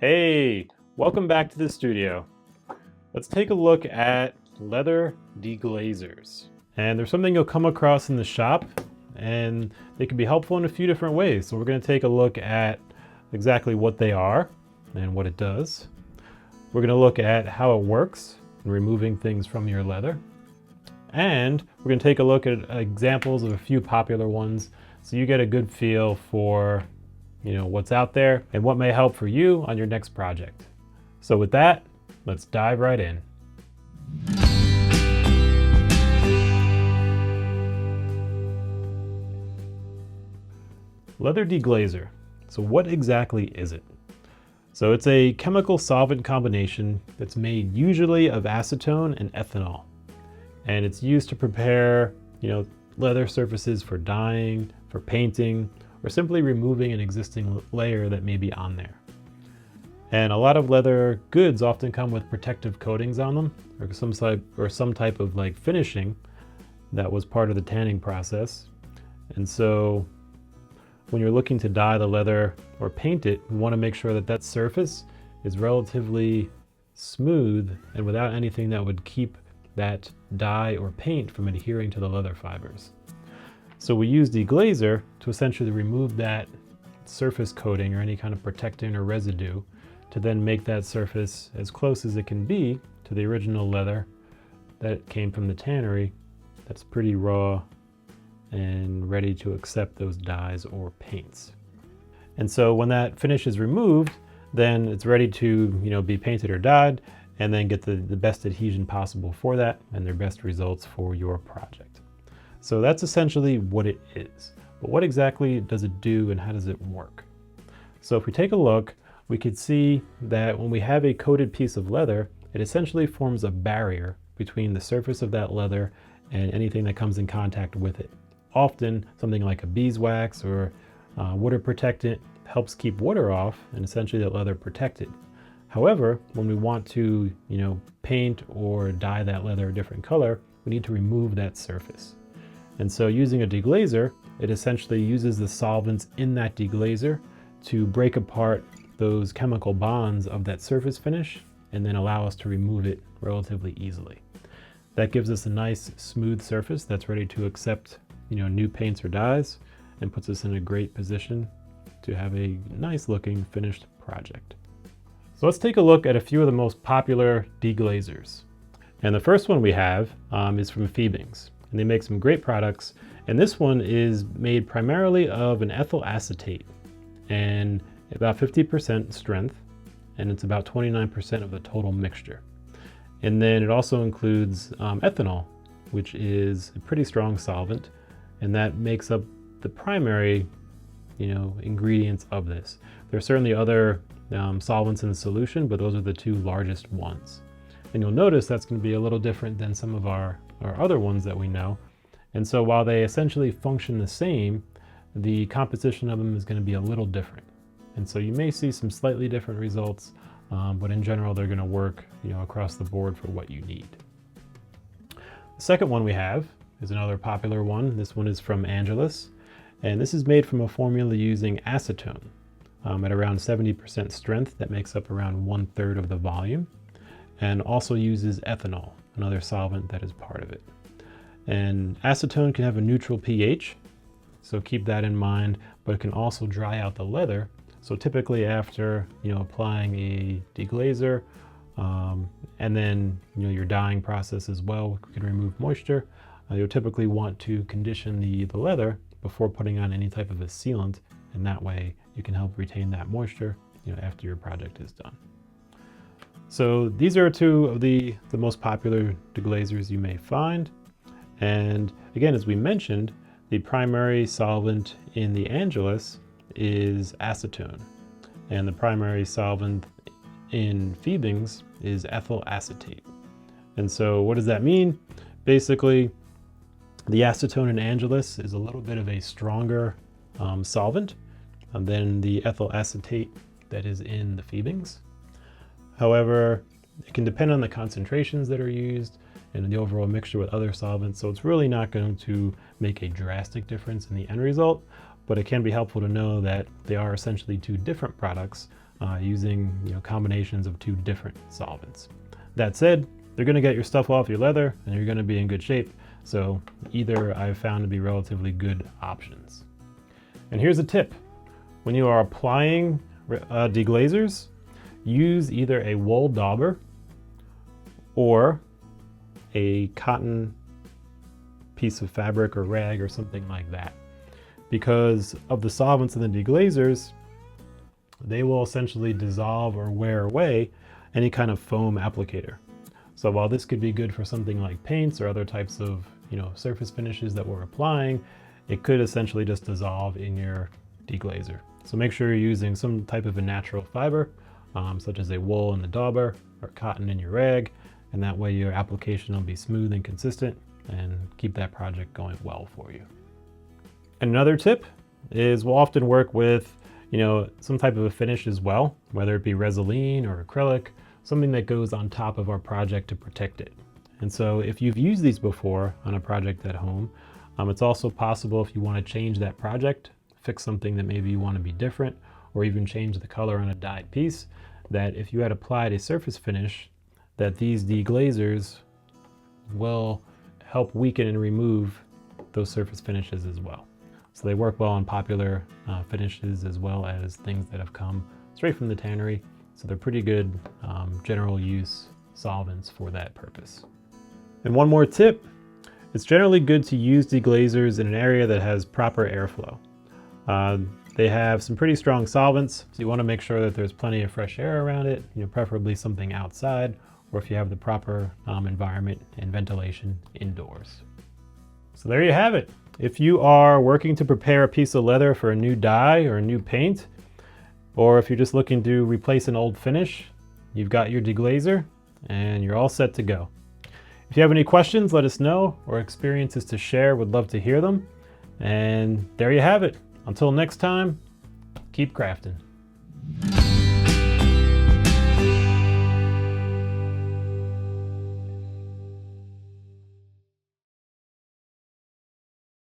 Hey, welcome back to the studio. Let's take a look at leather deglazers. And there's something you'll come across in the shop, and they can be helpful in a few different ways. So we're going to take a look at exactly what they are and what it does. We're going to look at how it works in removing things from your leather. And we're going to take a look at examples of a few popular ones so you get a good feel for what's out there and what may help for you on your next project. So with that, let's dive right in. Leather deglazer. So what exactly is it? So it's a chemical solvent combination that's made usually of acetone and ethanol. And it's used to prepare, leather surfaces for dyeing, for painting, or simply removing an existing layer that may be on there. And a lot of leather goods often come with protective coatings on them, or some type of finishing that was part of the tanning process. And so when you're looking to dye the leather or paint it, we want to make sure that that surface is relatively smooth and without anything that would keep that dye or paint from adhering to the leather fibers. So we use deglazer to essentially remove that surface coating or any kind of protectant or residue to then make that surface as close as it can be to the original leather that came from the tannery that's pretty raw and ready to accept those dyes or paints. And so when that finish is removed, then it's ready to be painted or dyed and then get the best adhesion possible for that and their best results for your project. So that's essentially what it is. But what exactly does it do and how does it work? So if we take a look, we could see that when we have a coated piece of leather, it essentially forms a barrier between the surface of that leather and anything that comes in contact with it. Often something like a beeswax or water protectant helps keep water off and essentially that leather protected. However, when we want to paint or dye that leather a different color, we need to remove that surface. And so using a deglazer, it essentially uses the solvents in that deglazer to break apart those chemical bonds of that surface finish and then allow us to remove it relatively easily. That gives us a nice smooth surface that's ready to accept new paints or dyes and puts us in a great position to have a nice looking finished project. So let's take a look at a few of the most popular deglazers. And the first one we have is from Fiebing's. And they make some great products. And this one is made primarily of an ethyl acetate and about 50% strength. And it's about 29% of the total mixture. And then it also includes ethanol, which is a pretty strong solvent. And that makes up the primary, ingredients of this. There are certainly other solvents in the solution, but those are the two largest ones. And you'll notice that's going to be a little different than some of our other ones that we know. And so while they essentially function the same, the composition of them is going to be a little different. And so you may see some slightly different results, but in general, they're going to work across the board for what you need. The second one we have is another popular one. This one is from Angelus, and this is made from a formula using acetone at around 70% strength. That makes up around 1/3 of the volume, and also uses ethanol, another solvent that is part of it. And acetone can have a neutral pH, so keep that in mind, but it can also dry out the leather. So typically after applying a deglazer and then your dyeing process as well can remove moisture, you'll typically want to condition the leather before putting on any type of a sealant, and that way you can help retain that moisture after your project is done. So these are two of the most popular deglazers you may find. And again, as we mentioned, the primary solvent in the Angelus is acetone. And the primary solvent in Fiebing's is ethyl acetate. And so what does that mean? Basically, the acetone in Angelus is a little bit of a stronger solvent than the ethyl acetate that is in the Fiebing's. However, it can depend on the concentrations that are used and the overall mixture with other solvents, so it's really not going to make a drastic difference in the end result, but it can be helpful to know that they are essentially two different products using combinations of 2 different solvents. That said, they're going to get your stuff off your leather and you're going to be in good shape. So either I've found to be relatively good options. And here's a tip. When you are applying deglazers, use either a wool dauber or a cotton piece of fabric or rag or something like that. Because of the solvents in the deglazers, they will essentially dissolve or wear away any kind of foam applicator. So while this could be good for something like paints or other types of surface finishes that we're applying, it could essentially just dissolve in your deglazer. So make sure you're using some type of a natural fiber, such as a wool in the dauber or cotton in your rag, and that way your application will be smooth and consistent and keep that project going well for you. Another tip is we'll often work with some type of a finish as well, whether it be Resolene or acrylic, something that goes on top of our project to protect it. And so if you've used these before on a project at home, it's also possible if you want to change that project, fix something that maybe you want to be different, or even change the color on a dyed piece, that if you had applied a surface finish, that these deglazers will help weaken and remove those surface finishes as well. So they work well on popular finishes as well as things that have come straight from the tannery. So they're pretty good general use solvents for that purpose. And one more tip, it's generally good to use deglazers in an area that has proper airflow. They have some pretty strong solvents, so you want to make sure that there's plenty of fresh air around it, preferably something outside, or if you have the proper environment and ventilation indoors. So there you have it. If you are working to prepare a piece of leather for a new dye or a new paint, or if you're just looking to replace an old finish, you've got your deglazer and you're all set to go. If you have any questions, let us know, or experiences to share, would love to hear them. And there you have it. Until next time, keep crafting.